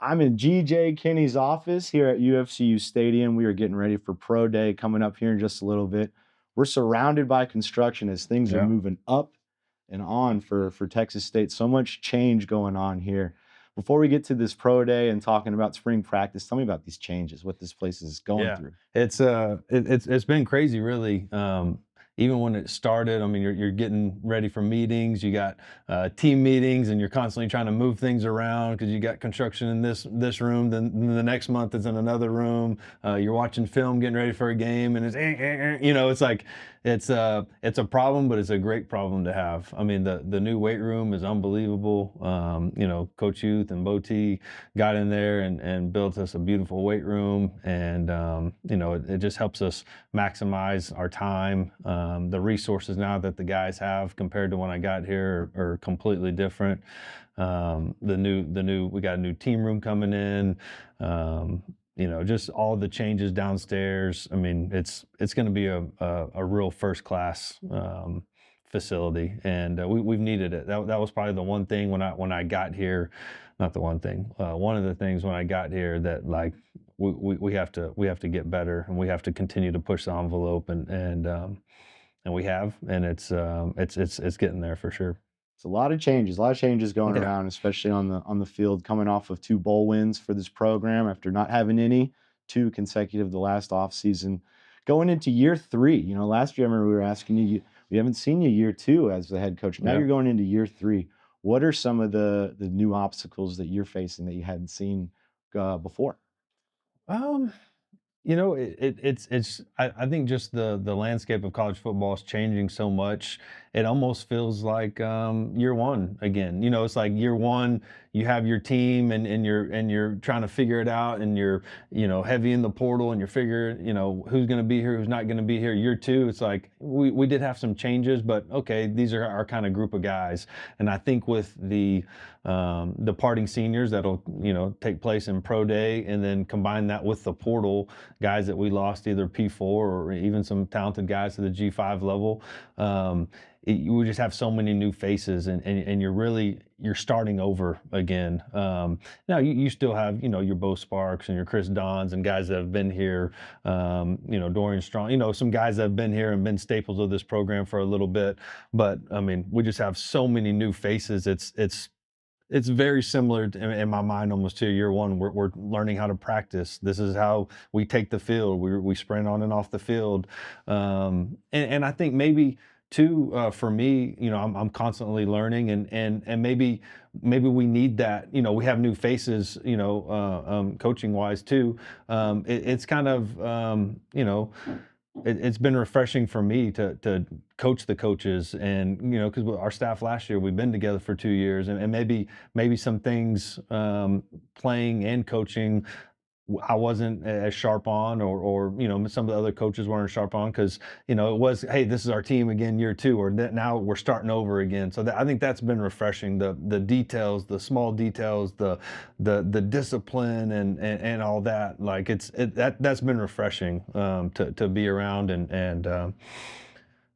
I'm in GJ Kinne's office here at UFCU Stadium. We are getting ready for Pro Day coming up here in just a little bit. We're surrounded by construction as things are Yeah. moving up and on for Texas State. So much change going on here. Before we get to this Pro Day and talking about spring practice, tell me about these changes, what this place is going Yeah. through. It's been crazy, really. Even when it started, I mean, you're getting ready for meetings. You got team meetings, and you're constantly trying to move things around because you got construction in this room. Then the next month is in another room. You're watching film, getting ready for a game, and it's it's like it's a problem, but it's a great problem to have. I mean, the new weight room is unbelievable. Coach Youth and Bo T got in there and built us a beautiful weight room, and it just helps us maximize our time. The resources now that the guys have compared to when I got here are completely different. We got a new team room coming in. Just all the changes downstairs. I mean, it's going to be a real first class facility, and we've needed it. That was probably the one thing when I got here. Not the one thing. One of the things when I got here that like we have to get better, and we have to continue to push the envelope, and we have, and it's getting there for sure. It's a lot of changes going Yeah. around, especially on the field, coming off of 2 bowl wins for this program after not having any, 2 consecutive the last offseason. Going into year 3, last year I remember we were asking you, we haven't seen you year 2 as the head coach. Now Yeah. you're going into year 3. What are some of the new obstacles that you're facing that you hadn't seen before? Um, I think just the landscape of college football is changing so much. It almost feels like year one again. It's like year one, you have your team, and you're trying to figure it out, and you're heavy in the portal, and you're figuring who's going to be here, who's not going to be here. Year two, it's like we did have some changes, but okay, these are our kind of group of guys. And I think with the departing seniors that'll take place in Pro Day, and then combine that with the portal guys that we lost, either P4 or even some talented guys to the G5 level. We just have so many new faces, and you're starting over again. Now you still have your Bo Sparks and your Chris Dons and guys that have been here, Dorian Strong, some guys that have been here and been staples of this program for a little bit. But I mean, we just have so many new faces. It's very similar in my mind almost to year one. We're learning how to practice. This is how we take the field. We sprint on and off the field, and I think maybe too for me, I'm constantly learning, and maybe we need that. We have new faces, coaching wise too. It's kind of it's been refreshing for me to coach the coaches, and because our staff last year, we've been together for 2 years, and maybe some things playing and coaching I wasn't as sharp on, or some of the other coaches weren't sharp on, because it was, hey, this is our team again, year two, or now we're starting over again. So I think that's been refreshing. The details, the small details, the discipline, and all that. Like that's been refreshing to be around, and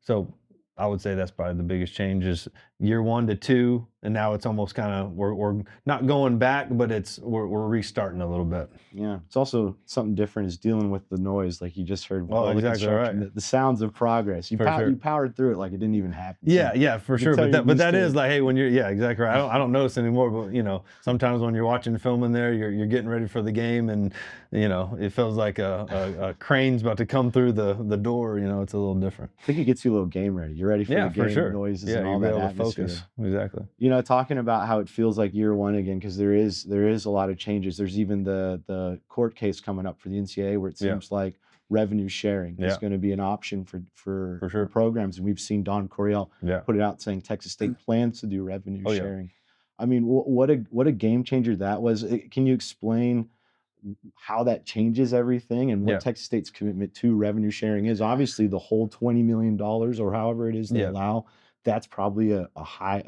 so I would say that's probably the biggest change is year 1 to 2, and now it's almost kind of we're not going back, but we're restarting a little bit. Yeah, it's also something different is dealing with the noise, like you just heard with Oh, all the exactly construction, right. the sounds of progress. For sure. You powered through it like it didn't even happen. Yeah, for you can sure. tell But you're that used to is it. like, hey, when yeah, exactly right. I don't notice anymore, but sometimes when you're watching film in there, you're getting ready for the game, and it feels like a crane's about to come through the door. It's a little different. I think it gets you a little game ready. You're ready for the Yeah, game, for sure. noises, Yeah, and all you'll be that able to atmosphere. focus. Exactly. Talking about how it feels like year 1 again, because there is a lot of changes. There's even the court case coming up for the NCAA where it Yeah. seems like revenue sharing is Yeah. going to be an option for sure. programs, and we've seen Don Coryell Yeah. put it out saying Texas State plans to do revenue Oh, yeah. sharing. I mean, what a game changer that was. Can you explain how that changes everything and what Yeah. Texas State's commitment to revenue sharing is? Obviously, the whole $20 million or however it is they Yeah. allow, that's probably a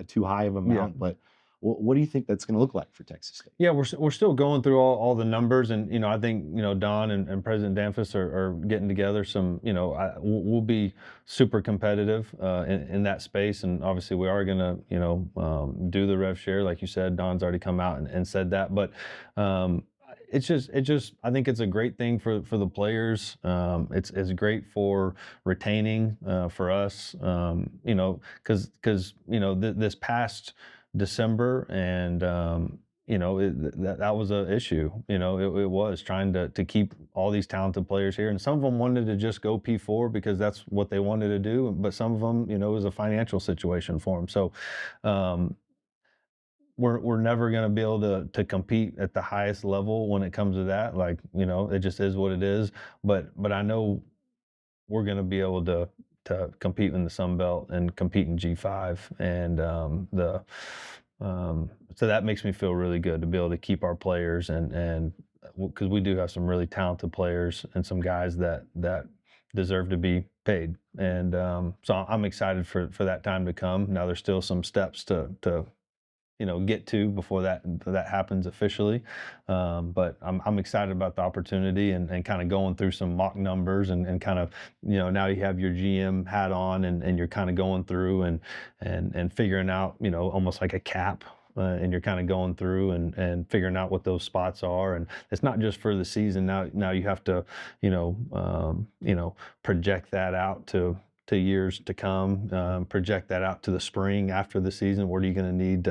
too high of amount. Yeah. But What do you think that's going to look like for Texas State? Yeah, we're still going through all the numbers, and I think Don and President Danfus are getting together some. We'll be super competitive in that space, and obviously we are going to do the rev share like you said. Don's already come out and said that, but um, it's just I think it's a great thing for the players. It's great for retaining for us. Because this past December and that was a issue. It was trying to keep all these talented players here, and some of them wanted to just go P4 because that's what they wanted to do. But some of them, it was a financial situation for them. So um, we're never going to be able to compete at the highest level when it comes to that. Like it just is what it is. But I know we're going to be able to compete in the Sun Belt and compete in G5, and the so that makes me feel really good to be able to keep our players and because we do have some really talented players and some guys that deserve to be paid, and so I'm excited for that time to come. Now there's still some steps to get to before that happens officially. But I'm excited about the opportunity and kind of going through some mock numbers and kind of, now you have your GM hat on and you're kind of going through and figuring out, almost like a cap. And you're kind of going through and figuring out what those spots are, and it's not just for the season. Now you have to, project that out to years to come, project that out to the spring after the season. What are you going to need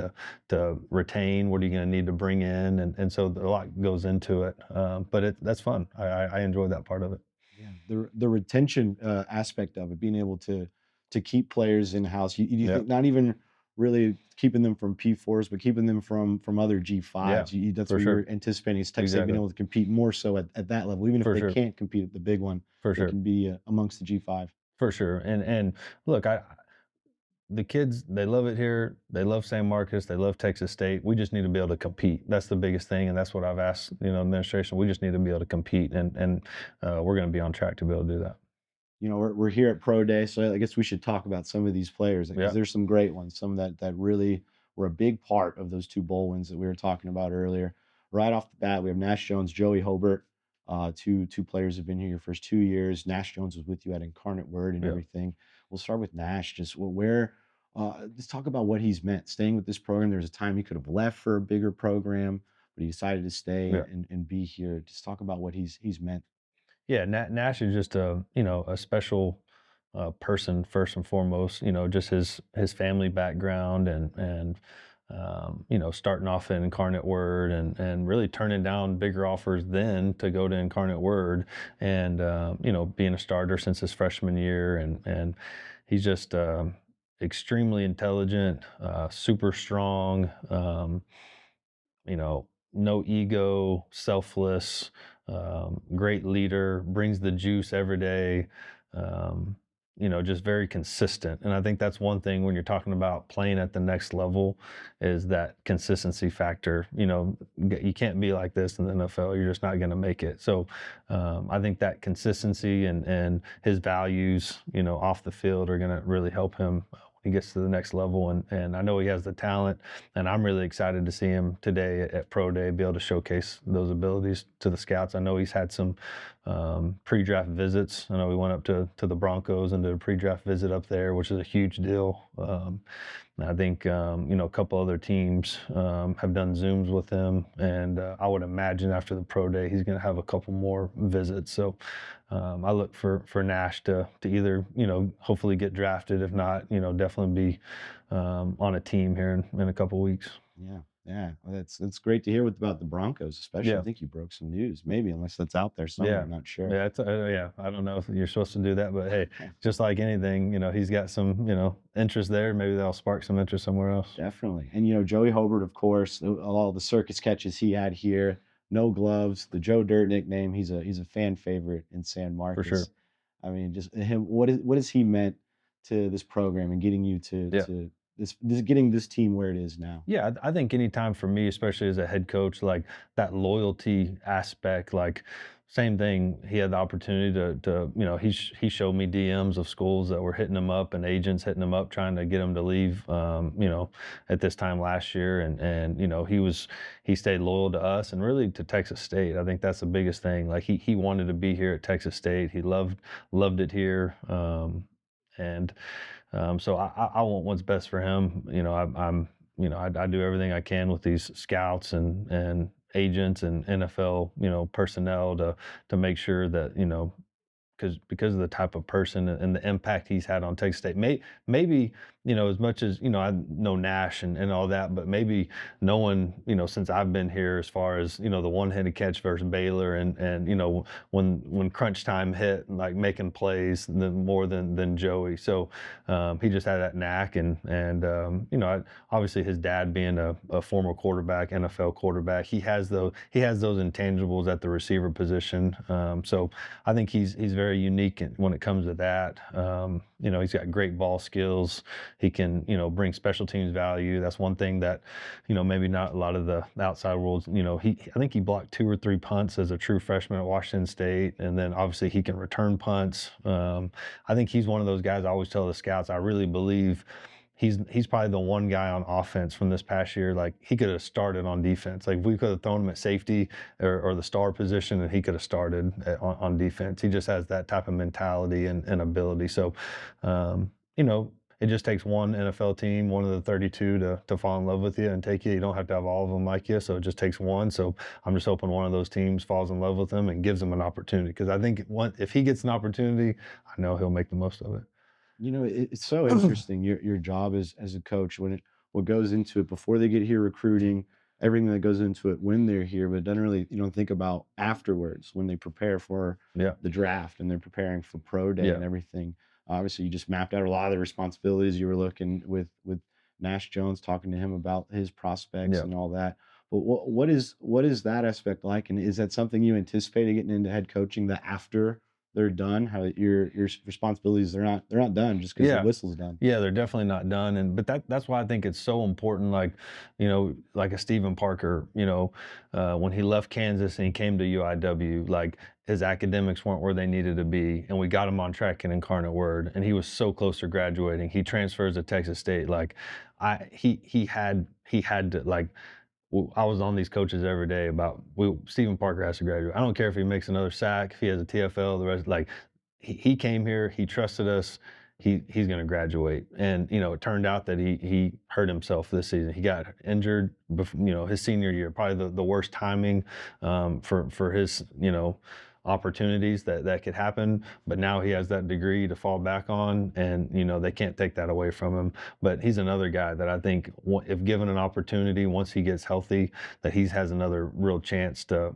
to retain? What are you going to need to bring in? And so a lot goes into it. But that's fun. I enjoy that part of it. Yeah, the retention aspect of it, being able to keep players in house. You Yeah, think not even really keeping them from P4s, but keeping them from other yeah, G5s. That's for what you're sure. anticipating is Texas State being Exactly. able to compete more so at that level, even if For they sure. can't compete at the big one, For they sure. can be amongst the G5. For sure. And look, the kids, they love it here. They love San Marcos. They love Texas State. We just need to be able to compete. That's the biggest thing, and that's what I've asked, administration. We just need to be able to compete, and we're going to be on track to be able to do that. We're here at Pro Day, so I guess we should talk about some of these players because Yeah. there's some great ones, some that really were a big part of those two bowl wins that we were talking about earlier. Right off the bat, we have Nash Jones, Joey Hobart, two players have been here your first 2 years. Nash Jones was with you at Incarnate Word and Yeah. everything. We'll start with Nash. Just where, let's talk about what he's meant. Staying with this program, there's a time he could have left for a bigger program, but he decided to stay Yeah. and be here. Just talk about what he's meant. Yeah, Nash is just a special person first and foremost. Just his family background and starting off in Incarnate Word and really turning down bigger offers then to go to Incarnate Word and being a starter since his freshman year and he's just extremely intelligent, super strong. No ego, selfless, great leader, brings the juice every day. Um, just very consistent. And I think that's one thing when you're talking about playing at the next level is that consistency factor. You can't be like this in the NFL. You're just not going to make it. So I think that consistency and his values, off the field are going to really help him when he gets to the next level. And I know he has the talent, and I'm really excited to see him today at Pro Day, be able to showcase those abilities to the scouts. I know he's had some pre-draft visits. I know we went up to the Broncos and did a pre-draft visit up there, which is a huge deal. I think a couple other teams have done Zooms with him, and I would imagine after the Pro Day he's going to have a couple more visits. So I look for Nash to either hopefully get drafted, if not definitely be on a team here in a couple weeks. Yeah, yeah. Well, that's great to hear about the Broncos, especially. I Yeah. think you broke some news, maybe unless that's out there somewhere. Yeah. I'm not sure. Yeah, yeah. I don't know if you're supposed to do that, but hey, just like anything, he's got some, interest there. Maybe that'll spark some interest somewhere else. Definitely. And Joey Hobart, of course, all the circus catches he had here, no gloves, the Joe Dirt nickname. He's a fan favorite in San For sure. Marcos. I mean, just him. What has he meant to this program and getting you to Yeah. this getting this team where it is now? Yeah, I think anytime for me, especially as a head coach, like that loyalty aspect, like same thing. He had the opportunity to he showed me DMs of schools that were hitting him up and agents hitting him up trying to get him to leave. At this time last year, and he stayed loyal to us and really to Texas State. I think that's the biggest thing. Like he wanted to be here at Texas State. He loved it here. And So I want what's best for him. I do everything I can with these scouts and agents and NFL personnel to make sure that because of the type of person and the impact he's had on Texas State. Maybe as much as I know Nash and all that, but maybe no one since I've been here, as far as the one-handed catch versus Baylor, and when crunch time hit, like making plays more than Joey. So he just had that knack, and obviously his dad being a former quarterback, NFL quarterback, he has those intangibles at the receiver position. So I think he's very unique when it comes to that. He's got great ball skills. He can, bring special teams value. That's one thing that, maybe not a lot of the outside worlds. I think he blocked 2 or 3 punts as a true freshman at Washington State, and then obviously he can return punts. I think he's one of those guys. I always tell the scouts, I really believe he's probably the one guy on offense from this past year. Like he could have started on defense. Like if we could have thrown him at safety or the star position, and he could have started on defense. He just has that type of mentality and ability. So, it just takes one NFL team, one of the 32, to fall in love with you and take you. You don't have to have all of them like you, so it just takes one. So I'm just hoping one of those teams falls in love with him and gives him an opportunity. Because I think if he gets an opportunity, I know he'll make the most of it. It's so interesting your job as a coach, what goes into it before they get here, recruiting, everything that goes into it when they're here, but it doesn't really, you don't think about afterwards when they prepare for Yeah. the draft and they're preparing for pro day Yeah. and everything. Obviously, you just mapped out a lot of the responsibilities. You were looking with Nash Jones, talking to him about his prospects Yeah. and all that. But what is that aspect like? And is that something you anticipated getting into head coaching, that after they're done, how your responsibilities, they're not done just because the Yeah. whistle's done? Yeah, they're definitely not done, but that's why I think it's so important. Like, like a Stephen Parker, when he left Kansas and he came to UIW, like his academics weren't where they needed to be, and we got him on track in Incarnate Word, and he was so close to graduating. He transfers to Texas State. Like, he had to, like. I was on these coaches every day about Stephen Parker has to graduate. I don't care if he makes another sack, if he has a TFL, the rest. Like he came here, he trusted us. He's going to graduate, and it turned out that he hurt himself this season. He got injured, his senior year, probably the worst timing for his opportunities that could happen. But now he has that degree to fall back on, and they can't take that away from him. But he's another guy that I think, if given an opportunity, once he gets healthy, that he has another real chance to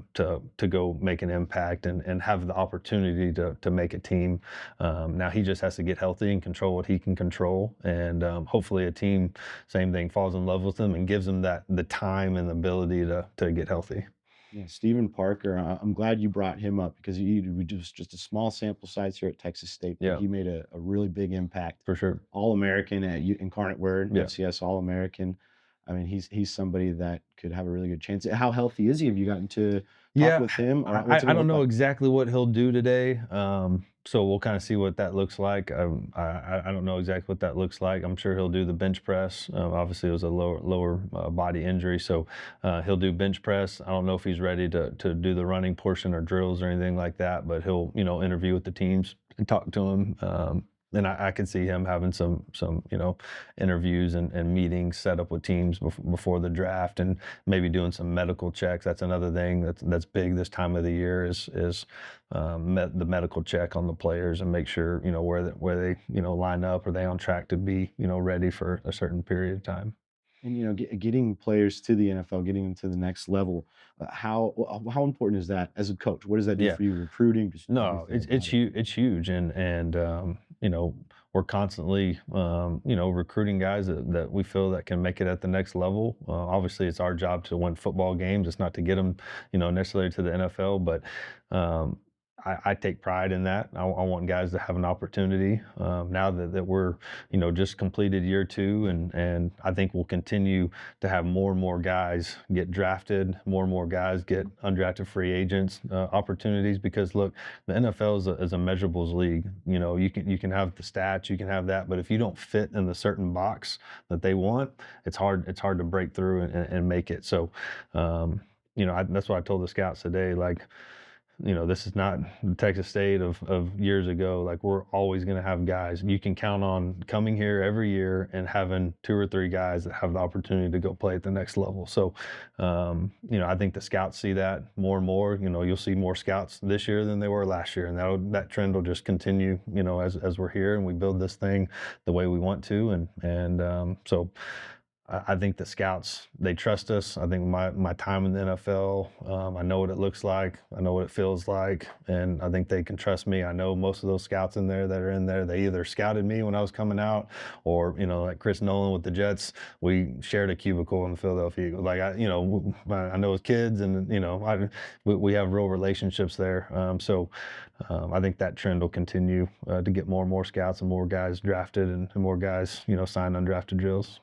go make an impact and have the opportunity to make a team. Now he just has to get healthy and control what he can control, and hopefully a team, same thing, falls in love with him and gives him the time and the ability to get healthy. Yeah, Stephen Parker, I'm glad you brought him up because we just a small sample size here at Texas State, but Yeah. he made a really big impact. For sure. All-American at Incarnate Word, Yeah. FCS All-American. I mean, he's somebody that could have a really good chance. How healthy is he? Have you gotten to talk with him? Or what's it I gonna don't look know like? exactly what he'll do today. So we'll kind of see what that looks like. I don't know exactly what that looks like. I'm sure he'll do the bench press. Obviously, it was a lower body injury, so he'll do bench press. I don't know if he's ready to do the running portion or drills or anything like that, but he'll interview with the teams and talk to them. And I could see him having some interviews and meetings set up with teams before the draft, and maybe doing some medical checks. That's another thing that's big this time of the year is the medical check on the players, and make sure where they line up. Are they on track to be ready for a certain period of time? And getting players to the NFL, getting them to the next level, how important is that as a coach? What does that do Yeah. for you, recruiting, just No, everything it's about it? huge. It's huge, and we're constantly recruiting guys that we feel that can make it at the next level. Obviously, it's our job to win football games. It's not to get them necessarily to the NFL, but I take pride in that. I want guys to have an opportunity now that we're, just completed year 2, and I think we'll continue to have more and more guys get drafted, more and more guys get undrafted free agents opportunities, because look, the NFL is a measurables league. You can have the stats, you can have that, but if you don't fit in the certain box that they want, it's hard to break through and make it. So, that's what I told the scouts today. Like, this is not the Texas State of years ago. Like, we're always going to have guys. You can count on coming here every year and having 2 or 3 guys that have the opportunity to go play at the next level. So, I think the scouts see that more and more. You'll see more scouts this year than they were last year, and that trend will just continue. As we're here and we build this thing the way we want to, and so. I think the scouts, they trust us. I think my time in the NFL, I know what it looks like. I know what it feels like. And I think they can trust me. I know most of those scouts in there that are in there, they either scouted me when I was coming out, or, like Chris Nolan with the Jets, we shared a cubicle in the Philadelphia Eagles. Like, I know his kids, and, we have real relationships there. So I think that trend will continue to get more and more scouts and more guys drafted, and more guys, sign undrafted drills.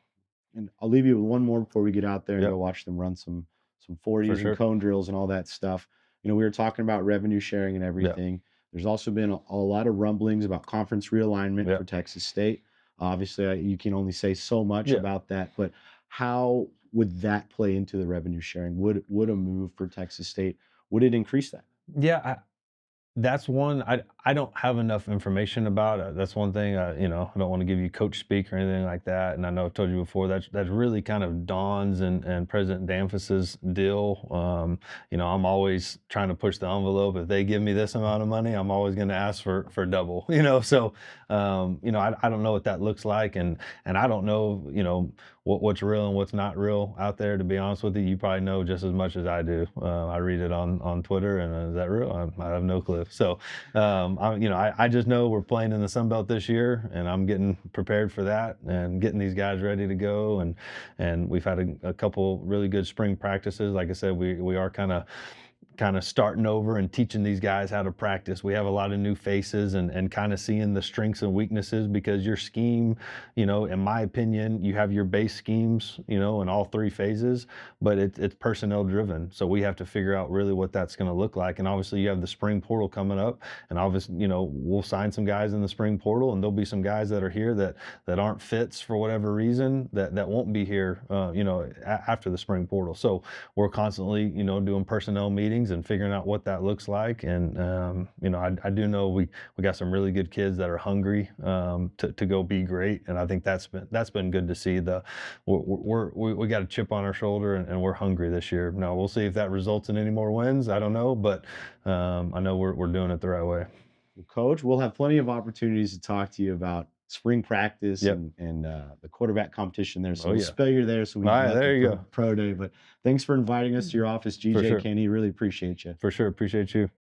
And I'll leave you with one more before we get out there and Yep. go watch them run some For 40s and sure. cone drills and all that stuff. We were talking about revenue sharing and Yeah. everything. There's also been a lot of rumblings about conference realignment Yeah. for Texas State. Obviously, you can only say so much Yeah. about that, but how would that play into the revenue sharing? Would a move for Texas State, would it increase that? Yeah, that's one I don't have enough information about. That's one thing. I don't want to give you coach speak or anything like that. And I know I've told you before, that's really kind of Don's and President Danfus's deal. I'm always trying to push the envelope. If they give me this amount of money, I'm always going to ask for double. So I don't know what that looks like, and I don't know what's real and what's not real out there. To be honest with you, you probably know just as much as I do. I read it on Twitter, and is that real? I have no clue. So, I just know we're playing in the Sun Belt this year, and I'm getting prepared for that and getting these guys ready to go. And we've had a couple really good spring practices. Like I said, we are kind of starting over and teaching these guys how to practice. We have a lot of new faces, and kind of seeing the strengths and weaknesses, because your scheme, in my opinion, you have your base schemes, in all 3 phases, but it's personnel driven. So we have to figure out really what that's going to look like. And obviously you have the spring portal coming up, and obviously, we'll sign some guys in the spring portal, and there'll be some guys that are here that aren't fits for whatever reason, that won't be here, after the spring portal. So we're constantly, doing personnel meetings and figuring out what that looks like. And I do know we got some really good kids that are hungry to go be great, and I think that's been good to see. We got a chip on our shoulder, and we're hungry this year. Now we'll see if that results in any more wins. I don't know, but I know we're doing it the right way. Well, Coach, we'll have plenty of opportunities to talk to you about spring practice Yep. and the quarterback competition there. So Oh we'll yeah. spell you there so we All can right, let the there you go. pro day. But thanks for inviting us to your office, For GJ sure. Kenny. Really appreciate you. For sure. Appreciate you.